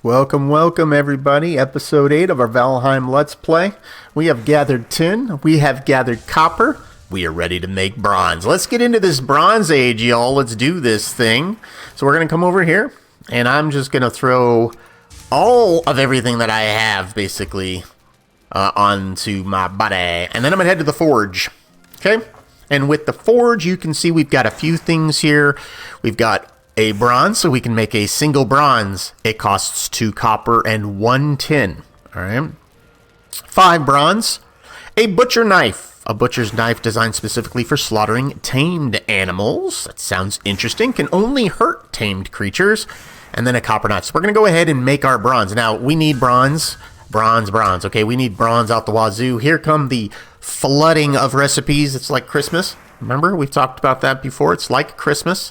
Welcome, welcome everybody. Episode 8 of our Valheim Let's Play. We have gathered tin, we have gathered copper, we are ready to make bronze. Let's get into this Bronze Age, y'all. Let's do this thing. So we're going to come over here, and I'm just going to throw all of everything that I have, basically, onto my body. And then I'm going to head to the forge, okay? And with the forge, you can see we've got a few things here. We've got a bronze, so we can make a single bronze. It costs 2 copper and 1 tin. All right. 5 bronze. A butcher knife. A butcher's knife designed specifically for slaughtering tamed animals. That sounds interesting. Can only hurt tamed creatures. And then a copper knife. So we're going to go ahead and make our bronze. Now, we need bronze. Bronze. Okay, we need bronze out the wazoo. Here come the flooding of recipes. It's like Christmas. Remember, we've talked about that before. It's like Christmas.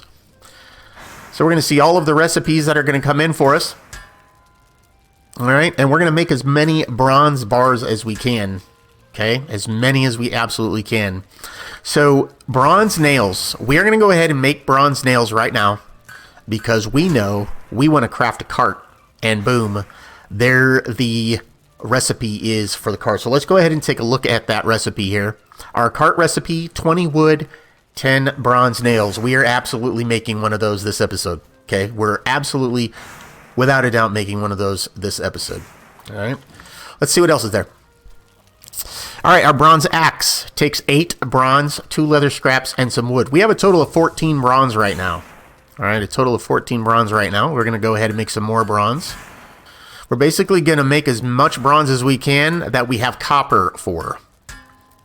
So we're going to see all of the recipes that are going to come in for us. All right, and we're going to make as many bronze bars as we can. Okay, as many as we absolutely can. So bronze nails. We are going to go ahead and make bronze nails right now because we know we want to craft a cart. And boom, there the recipe is for the cart. So let's go ahead and take a look at that recipe here. Our cart recipe, 20 wood, 10 bronze nails. We are absolutely making one of those this episode. Okay, we're absolutely, without a doubt, making one of those this episode. All right, let's see what else is there. All right, our bronze axe takes 8 bronze, 2 leather scraps, and some wood. We have a total of 14 bronze right now. All right, a total of 14 bronze right now. We're going to go ahead and make some more bronze. We're basically going to make as much bronze as we can that we have copper for.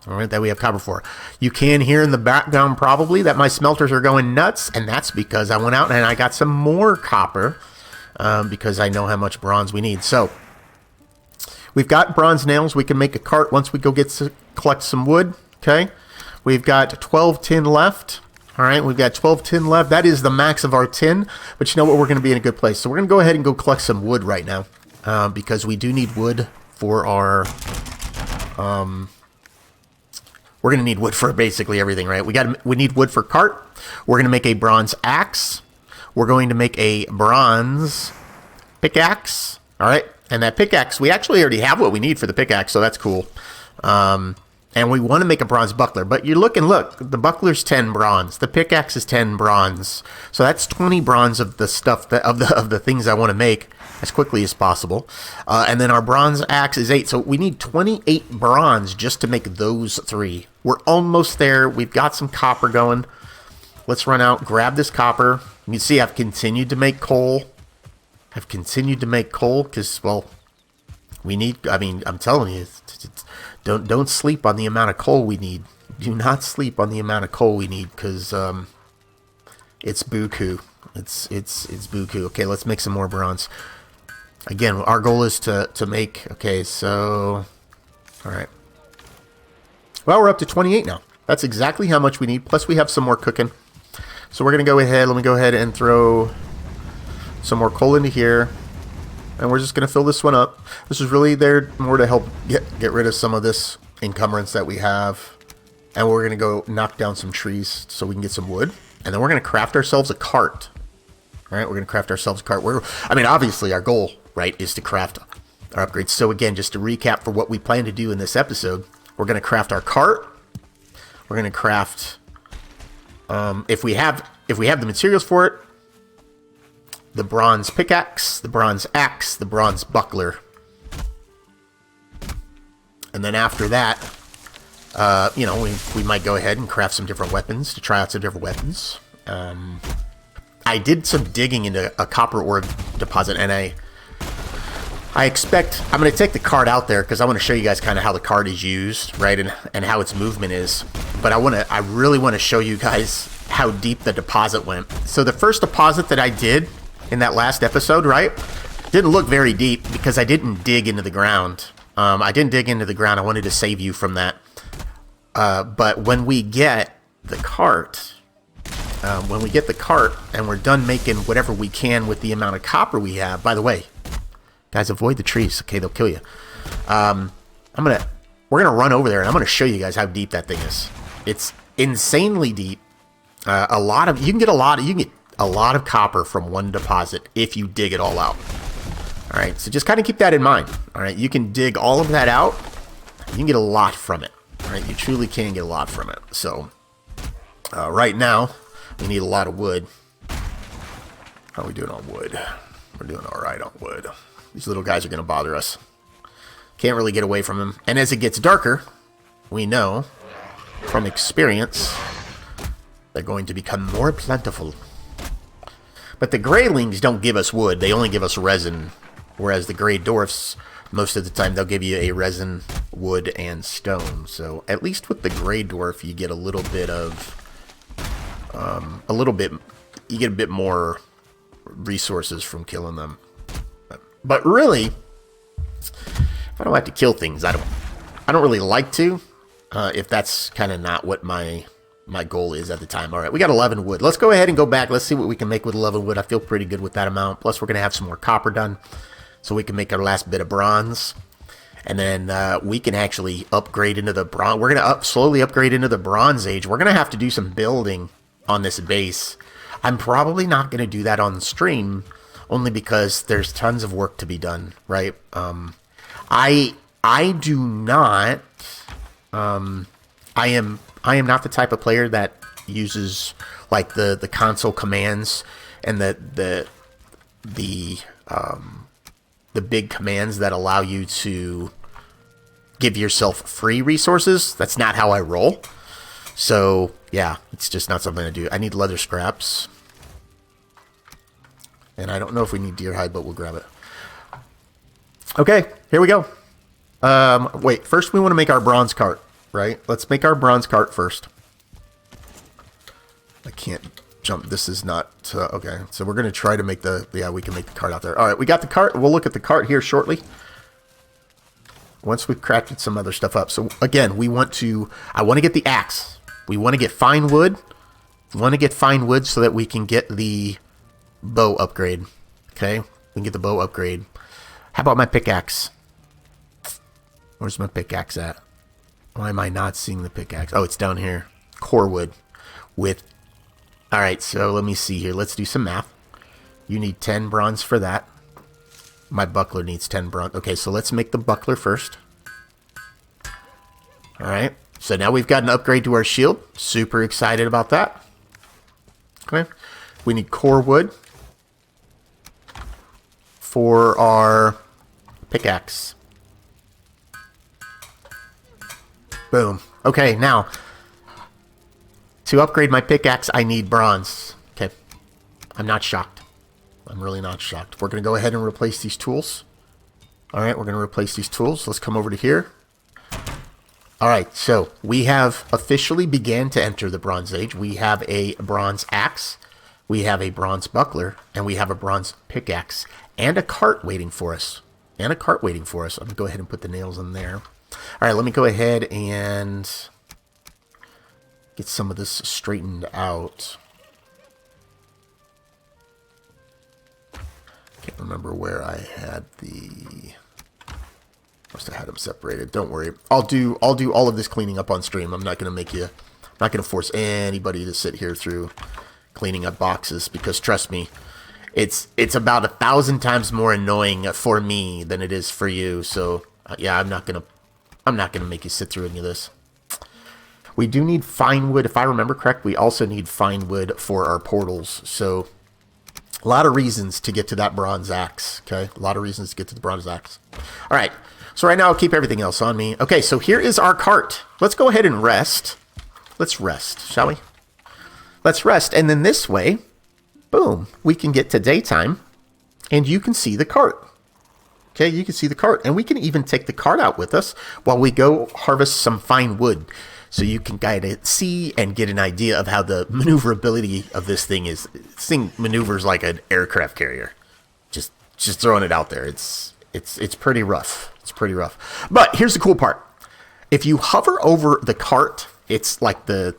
All right, that we have copper for. You can hear in the background probably that my smelters are going nuts, and that's because I went out and I got some more copper because I know how much bronze we need. So we've got bronze nails. We can make a cart once we go collect some wood. Okay, we've got 12 tin left. All right, we've got 12 tin left. That is the max of our tin, but you know what? We're going to be in a good place. So we're going to go ahead and go collect some wood right now because we do need wood for our... We're going to need wood for basically everything, right? We need wood for cart. We're going to make a bronze axe. We're going to make a bronze pickaxe. All right. And that pickaxe, we actually already have what we need for the pickaxe, so that's cool. And we want to make a bronze buckler. But you look, the buckler's 10 bronze. The pickaxe is 10 bronze. So that's 20 bronze of the stuff, of the things I want to make as quickly as possible. And then our bronze axe is 8. So we need 28 bronze just to make those 3. We're almost there. We've got some copper going. Let's run out, grab this copper. You can see I've continued to make coal. Because, well, we need, I mean, I'm telling you, don't sleep on the amount of coal we need. Do not sleep on the amount of coal we need because it's buku. It's buku. Okay, let's make some more bronze. Again, our goal is to make, okay, so, all right. Well, we're up to 28 now. That's exactly how much we need, plus we have some more cooking. So we're going to go ahead, let me go ahead and throw some more coal into here. And we're just going to fill this one up. This is really there more to help get rid of some of this encumbrance that we have. And we're going to go knock down some trees so we can get some wood. And then we're going to craft ourselves a cart. All right, we're going to craft ourselves a cart. I mean, obviously our goal, right, is to craft our upgrades. So again, just to recap for what we plan to do in this episode, we're going to craft our cart. We're going to craft, if we have the materials for it, the bronze pickaxe, the bronze axe, the bronze buckler. And then after that, you know, we might go ahead and craft some different weapons to try out some different weapons. I did some digging into a copper orb deposit, and I expect I'm going to take the card out there because I want to show you guys kind of how the card is used, right, and how its movement is. But I really want to show you guys how deep the deposit went. So the first deposit that I did in that last episode, right, didn't look very deep because I didn't dig into the ground. I didn't dig into the ground. I wanted to save you from that. But when we get the cart, and we're done making whatever we can with the amount of copper we have. By the way, guys, avoid the trees. Okay, they'll kill you. We're gonna run over there and I'm gonna show you guys how deep that thing is. It's insanely deep. You can get a lot of copper from one deposit if you dig it all out. All right, so just kind of keep that in mind. All right, you can dig all of that out. You can get a lot from it. All right, you truly can get a lot from it. So right now, we need a lot of wood. How are we doing on wood? We're doing all right on wood. These little guys are going to bother us. Can't really get away from them. And as it gets darker, we know from experience they're going to become more plentiful. But the Greylings don't give us wood. They only give us resin. Whereas the Grey Dwarfs, most of the time, they'll give you a resin, wood, and stone. So at least with the Grey Dwarf, you get a little bit of... you get a bit more resources from killing them. But really, if I don't have to kill things, I don't really like to. If that's kind of not what my goal is at the time. All right, we got 11 wood. Let's go ahead and go back. Let's see what we can make with 11 wood. I feel pretty good with that amount. Plus, we're going to have some more copper done, so we can make our last bit of bronze. And then we can actually upgrade into the bronze. We're going to slowly upgrade into the Bronze Age. We're going to have to do some building on this base. I'm probably not going to do that on stream, only because there's tons of work to be done, right? I do not... I am not the type of player that uses like the console commands and the big commands that allow you to give yourself free resources. That's not how I roll. So yeah, it's just not something I do. I need leather scraps, and I don't know if we need deer hide, but we'll grab it. Okay, here we go. Wait, first we want to make our bronze cart, right? Let's make our bronze cart first. I can't jump. This is not... okay, so we're going to try to make the... Yeah, we can make the cart out there. All right, we got the cart. We'll look at the cart here shortly, once we've crafted some other stuff up. So, again, we want to... I want to get the axe. We want to get fine wood. We want to get fine wood so that we can get the bow upgrade. Okay? We can get the bow upgrade. How about my pickaxe? Where's my pickaxe at? Why am I not seeing the pickaxe? Oh, it's down here. Core wood with... Alright, so let me see here. Let's do some math. You need 10 bronze for that. My buckler needs 10 bronze. Okay, so let's make the buckler first. Alright, so now we've got an upgrade to our shield. Super excited about that. Okay, we need core wood for our pickaxe. Boom. Okay, now, to upgrade my pickaxe, I need bronze. Okay, I'm not shocked. I'm really not shocked. We're going to go ahead and replace these tools. Alright, we're going to replace these tools. Let's come over to here. Alright, so we have officially began to enter the Bronze Age. We have a bronze axe, we have a bronze buckler, and we have a bronze pickaxe, and a cart waiting for us. I'm going to go ahead and put the nails in there. Alright, let me go ahead and get some of this straightened out. Can't remember where I had the... Must have had them separated. Don't worry. I'll do all of this cleaning up on stream. I'm not going to force anybody to sit here through cleaning up boxes, because trust me, it's about 1,000 times more annoying for me than it is for you. So yeah, I'm not gonna make you sit through any of this. We do need fine wood. If I remember correct, we also need fine wood for our portals. So a lot of reasons to get to that bronze axe. Okay, a lot of reasons to get to the bronze axe. All right. So right now I'll keep everything else on me. Okay, so here is our cart. Let's go ahead and rest. Let's rest, shall we? Let's rest, and then this way, boom, we can get to daytime, and you can see the cart. Okay, you can see the cart, and we can even take the cart out with us while we go harvest some fine wood, so you can kind of see and get an idea of how the maneuverability of this thing is. This thing maneuvers like an aircraft carrier. Just throwing it out there. It's pretty rough. It's pretty rough. But here's the cool part. If you hover over the cart, it's like the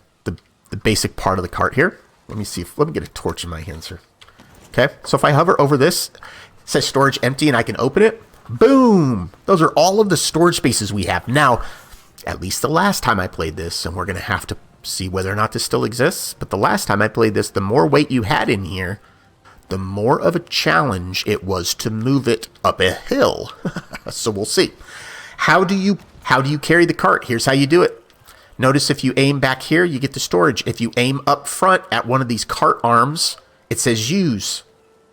basic part of the cart here. Let me get a torch in my hands here. Okay, so if I hover over this, it says storage empty, and I can open it. Boom! Those are all of the storage spaces we have. Now, at least the last time I played this, and we're going to have to see whether or not this still exists, but the last time I played this, the more weight you had in here, the more of a challenge it was to move it up a hill. So we'll see. How do you carry the cart? Here's how you do it. Notice if you aim back here, you get the storage. If you aim up front at one of these cart arms, it says use.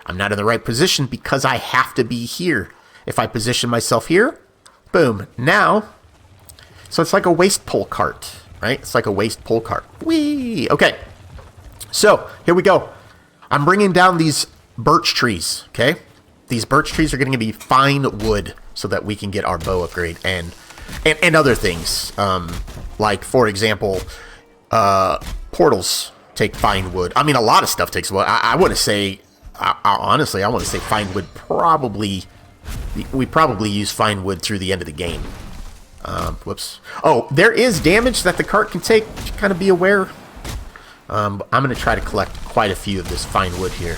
I'm not in the right position because I have to be here. If I position myself here, boom. Now, so it's like a waste pole cart, right? It's like a waste pole cart. Whee! Okay. So, here we go. I'm bringing down these birch trees, okay? These birch trees are going to be fine wood so that we can get our bow upgrade and other things. Like, for example, portals take fine wood. I mean, a lot of stuff takes wood. I want to say, honestly, I want to say fine wood probably, we probably use fine wood through the end of the game. Whoops. Oh, there is damage that the cart can take. Just kind of be aware. I'm going to try to collect quite a few of this fine wood here.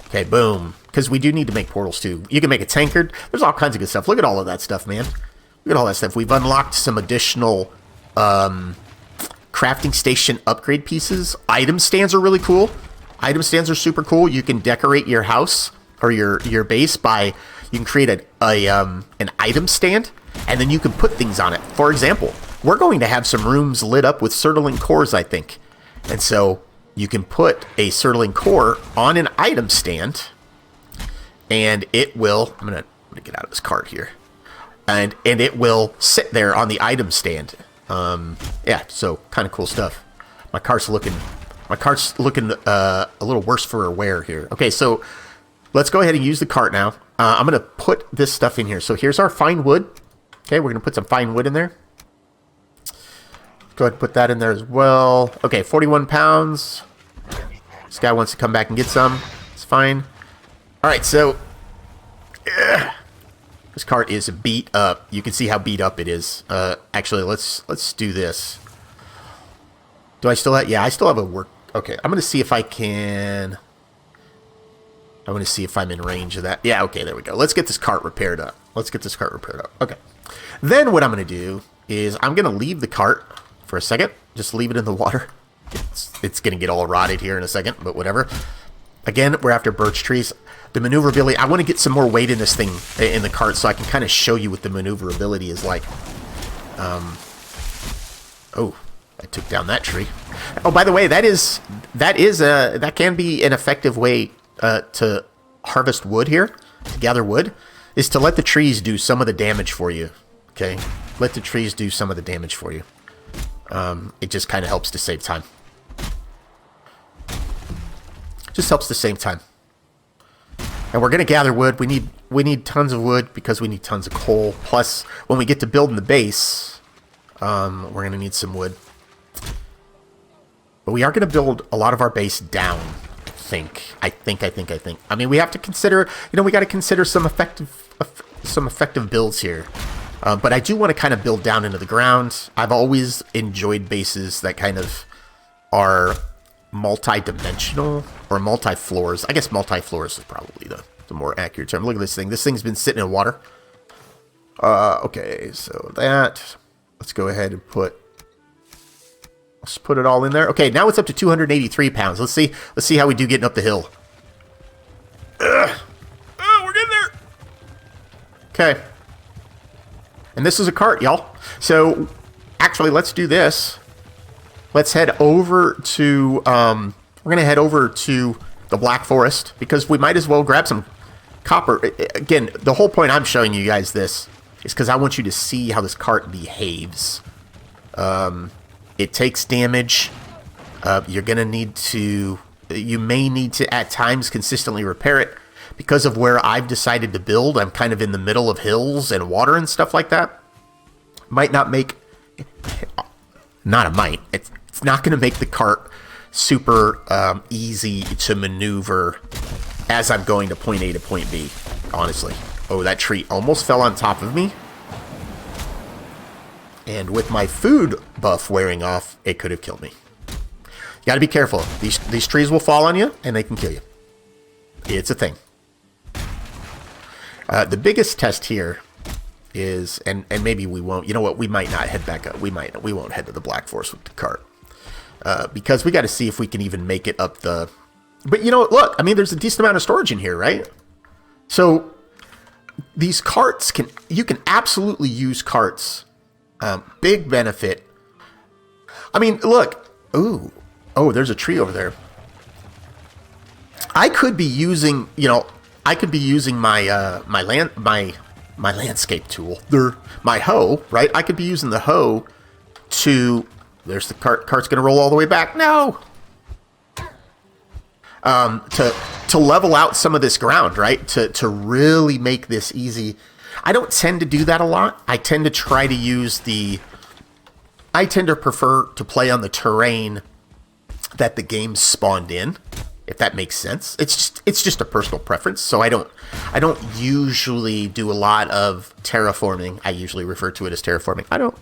Okay, boom. Because we do need to make portals too. You can make a tankard. There's all kinds of good stuff. Look at all of that stuff, man. Look at all that stuff. We've unlocked some additional crafting station upgrade pieces. Item stands are really cool. Item stands are super cool. You can decorate your house or your base by, you can create an item stand, and then you can put things on it. For example, we're going to have some rooms lit up with Certling cores, I think. And so you can put a Certling core on an item stand, and it will, I'm gonna get out of this cart here. And it will sit there on the item stand. Yeah, so kind of cool stuff. My cart's looking a little worse for wear here. Okay, so let's go ahead and use the cart now. I'm gonna put this stuff in here. So here's our fine wood. Okay, we're gonna put some fine wood in there. Go ahead and put that in there as well. Okay, 41 pounds. This guy wants to come back and get some. It's fine. All right, so this cart is beat up. You can see how beat up it is. Actually, let's do this. Do I still have? Yeah, I still have a work. Okay, I'm gonna see if I can. I want to see if I'm in range of that. Yeah, okay, there we go. Let's get this cart repaired up. Okay. Then what I'm gonna do is I'm gonna leave the cart for a second. Just leave it in the water. It's gonna get all rotted here in a second, but whatever. Again, we're after birch trees. The maneuverability, I want to get some more weight in this thing, in the cart, so I can kind of show you what the maneuverability is like. Oh, I took down that tree. Oh, by the way, that can be an effective way to harvest wood here, to gather wood, is to let the trees do some of the damage for you. Okay? Let the trees do some of the damage for you. It just kind of helps to save time. Just helps to save time. And we're going to gather wood. We need tons of wood because we need tons of coal. Plus, when we get to building the base, we're going to need some wood. But we are going to build a lot of our base down, I think. I mean, we have to consider, we got to consider some effective builds here. But I do want to kind of build down into the ground. I've always enjoyed bases that kind of are multi-dimensional or multi-floors. I guess multi-floors is probably the more accurate term. Look at this thing. This thing's been sitting in water. Okay, so let's go ahead and let's put it all in there. Okay, now it's up to 283 pounds. Let's see how we do getting up the hill. Oh, we're getting there. Okay. And this is a cart, y'all. So, actually, let's do this. Let's head over to, we're going to head over to the Black Forest, because we might as well grab some copper. Again, the whole point I'm showing you guys this is because I want you to see how this cart behaves. It takes damage. You're going to need to, you may need to at times consistently repair it. Because of where I've decided to build, I'm kind of in the middle of hills and water and stuff like that. Might not make, it's not going to make the cart super easy to maneuver as I'm going to point A to point B, honestly. Oh, that tree almost fell on top of me. And with my food buff wearing off, it could have killed me. You got to be careful. These trees will fall on you, and they can kill you. It's a thing. The biggest test here is, and maybe we won't, you know what, we might not head back up. We won't head to the Black Forest with the cart. Because we got to see if we can even make it up the, but look, I mean, there's a decent amount of storage in here, right? So these carts you can absolutely use carts. Big benefit. I mean, look. Ooh. Oh, there's a tree over there. I could be using, my my landscape tool. My hoe, right? I could be using the hoe to. There's the cart. Cart's gonna roll all the way back. No. To level out some of this ground, right? To really make this easy. I don't tend to do that a lot. I tend to try to use I tend to prefer to play on the terrain that the game spawned in, if that makes sense. It's just a personal preference. So I don't usually do a lot of terraforming. I usually refer to it as terraforming. I don't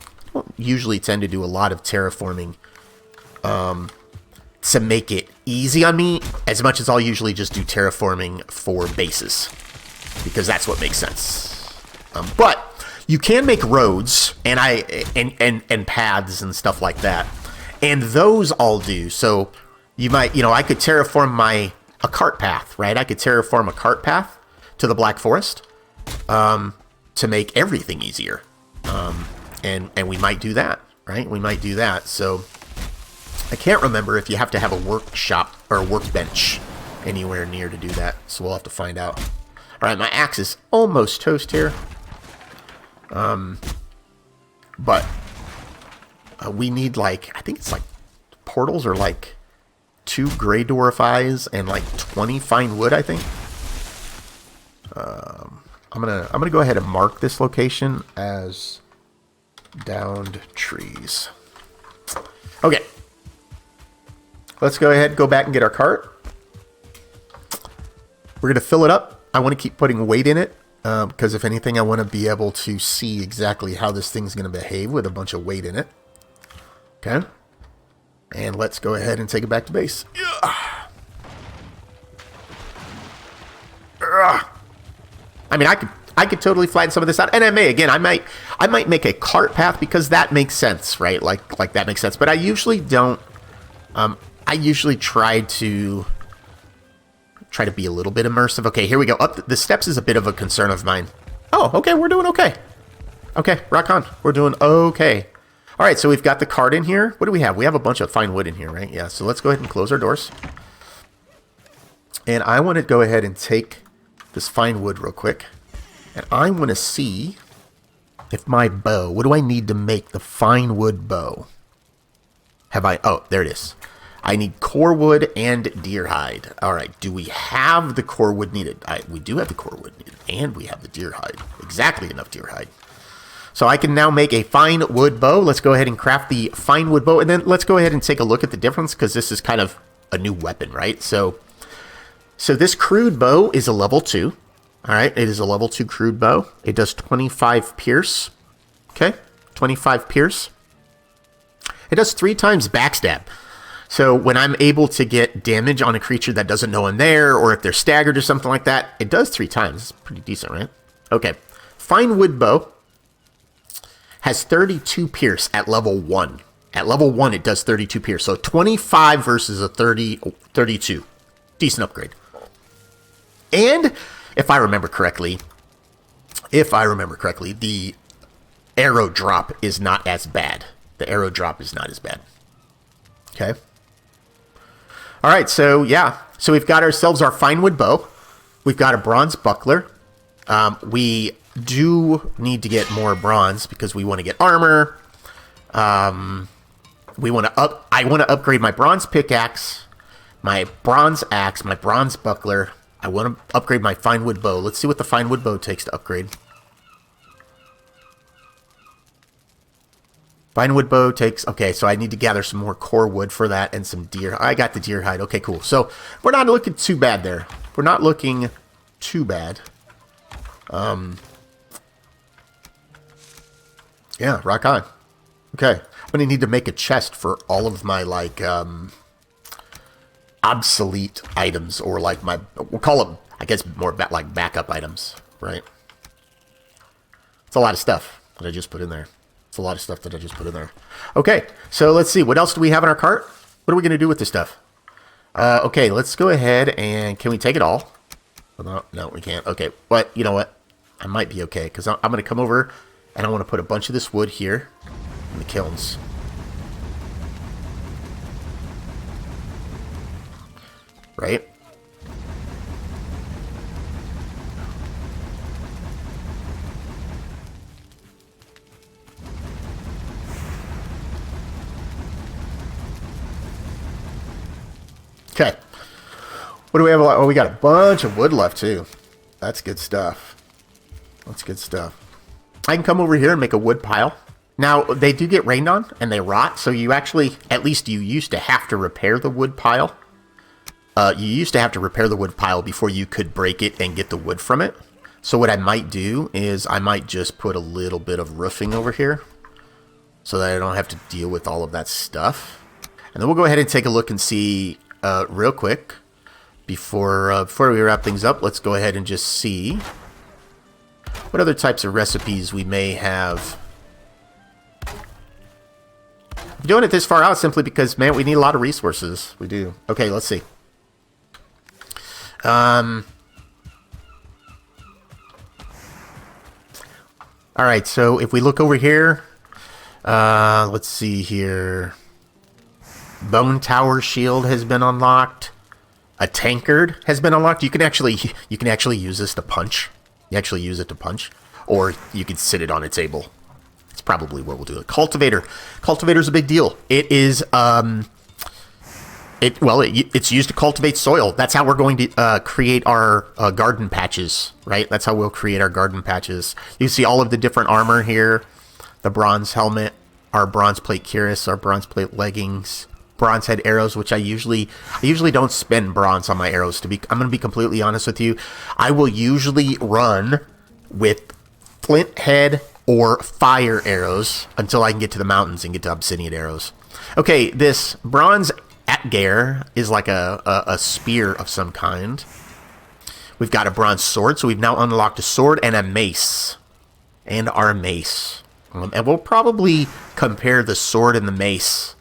usually tend to do a lot of terraforming to make it easy on me, as much as I'll usually just do terraforming for bases, because that's what makes sense. But you can make roads and paths and stuff like that, and those I'll do. So you might, I could terraform a cart path, right? I could terraform a cart path to the Black Forest to make everything easier, and we might do that, right? We might do that. So I can't remember if you have to have a workshop or a workbench anywhere near to do that, so we'll have to find out. All right, my axe is almost toast here. But we need I think it's portals are 2 gray dwarf eyes and 20 fine wood, I think. I'm gonna go ahead and mark this location as downed trees. Okay. Let's go ahead and go back and get our cart. We're going to fill it up. I want to keep putting weight in it because if anything, I want to be able to see exactly how this thing's going to behave with a bunch of weight in it. Okay. And let's go ahead and take it back to base. I mean, I could totally flatten some of this out, and I might make a cart path because that makes sense, right? Like that makes sense. But I usually don't. I usually try to be a little bit immersive. Okay, here we go. Up the steps is a bit of a concern of mine. Oh, okay, we're doing okay. Okay, rock on. We're doing okay. All right, so we've got the cart in here. What do we have? We have a bunch of fine wood in here, right? Yeah, so let's go ahead and close our doors. And I want to go ahead and take this fine wood real quick. And I want to see if my bow, what do I need to make the fine wood bow? Oh, there it is. I need core wood and deer hide. All right, do we have the core wood needed? We do have the core wood needed, and we have the deer hide. Exactly enough deer hide. So I can now make a fine wood bow. Let's go ahead and craft the fine wood bow, and then let's go ahead and take a look at the difference, because this is kind of a new weapon, right? So this crude bow is a level 2. All right, it is a level 2 crude bow. It does 25 pierce. Okay, 25 pierce. It does 3 times backstab. So when I'm able to get damage on a creature that doesn't know I'm there, or if they're staggered or something like that, it does 3 times. It's pretty decent, right? Okay. Fine wood bow has 32 pierce at level 1. At level 1, it does 32 pierce. So 25 versus a 32. Decent upgrade. And if I remember correctly, the arrow drop is not as bad. The arrow drop is not as bad. Okay. All right, so yeah. So we've got ourselves our fine wood bow. We've got a bronze buckler. We do need to get more bronze because we want to get armor. I want to upgrade my bronze pickaxe, my bronze axe, my bronze buckler. I want to upgrade my fine wood bow. Let's see what the fine wood bow takes to upgrade. Fine wood bow takes... Okay, so I need to gather some more core wood for that and some deer... I got the deer hide. Okay, cool. So we're not looking too bad there. We're not looking too bad. Yeah, rock on. Okay. I'm going to need to make a chest for all of my, obsolete items, or, my... We'll call them, I guess, more backup items, right? It's a lot of stuff that I just put in there. It's a lot of stuff that I just put in there. Okay, so let's see. What else do we have in our cart? What are we going to do with this stuff? Okay, let's go ahead and... Can we take it all? No, we can't. Okay, but you know what? I might be okay, because I'm going to come over and I want to put a bunch of this wood here in the kilns. Right? Okay. What do we have? Oh, we got a bunch of wood left, too. That's good stuff. That's good stuff. I can come over here and make a wood pile. Now, they do get rained on, and they rot, so you actually, at least you used to have to repair the wood pile. You used to have to repair the wood pile before you could break it and get the wood from it. So what I might do is I might just put a little bit of roofing over here so that I don't have to deal with all of that stuff. And then we'll go ahead and take a look and see real quick before we wrap things up. Let's go ahead and just see what other types of recipes we may have. I'm doing it this far out simply because, man, we need a lot of resources. We do. Okay, let's see. Alright, so if we look over here, let's see here. Bone Tower Shield has been unlocked. A Tankard has been unlocked. You can actually use this to punch. You actually use it to punch. Or you can sit it on a table. It's probably what we'll do. A Cultivator. Cultivator's a big deal. It is, it's used to cultivate soil. That's how we're going to create our garden patches, right? That's how we'll create our garden patches. You see all of the different armor here. The bronze helmet, our bronze plate cuirass, our bronze plate leggings, bronze head arrows, which I usually don't spend bronze on my arrows. I'm going to be completely honest with you. I will usually run with flint head or fire arrows until I can get to the mountains and get to obsidian arrows. Okay, this bronze Atgeir is like a spear of some kind. We've got a bronze sword, so we've now unlocked a sword and a mace. And our mace. And we'll probably compare the sword and the mace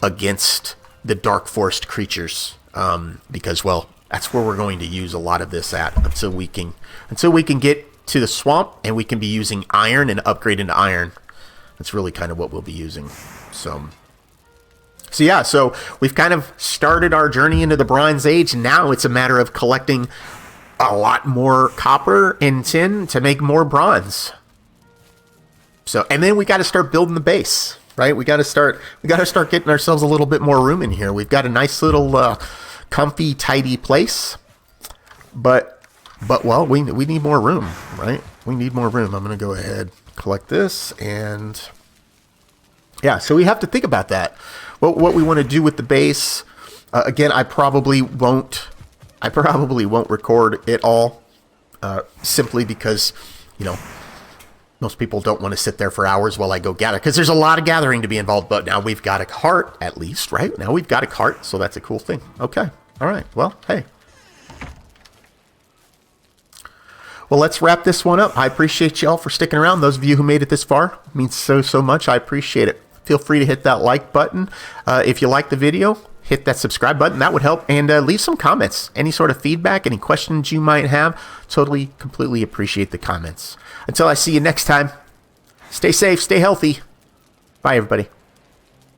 against the dark forest creatures. Because, well, that's where we're going to use a lot of this at until we can get to the swamp and we can be using iron and upgrade into iron. That's really kind of what we'll be using. So yeah, so we've kind of started our journey into the Bronze Age. Now it's a matter of collecting a lot more copper and tin to make more bronze. So, and then we got to start building the base, right? We got to start getting ourselves a little bit more room in here. We've got a nice little comfy, tidy place, but well, we need more room, right? We need more room. I'm going to go ahead, collect this, and yeah, so we have to think about that. What we want to do with the base. Again, I probably won't record it all, simply because, most people don't want to sit there for hours while I go gather, because there's a lot of gathering to be involved. But now we've got a cart, at least, right? Now we've got a cart, so that's a cool thing. Okay, all right. Well, hey. Well, let's wrap this one up. I appreciate y'all for sticking around. Those of you who made it this far, it means so much. I appreciate it. Feel free to hit that like button. If you like the video, hit that subscribe button. That would help. And leave some comments. Any sort of feedback, any questions you might have. Totally, completely appreciate the comments. Until I see you next time, stay safe, stay healthy. Bye, everybody.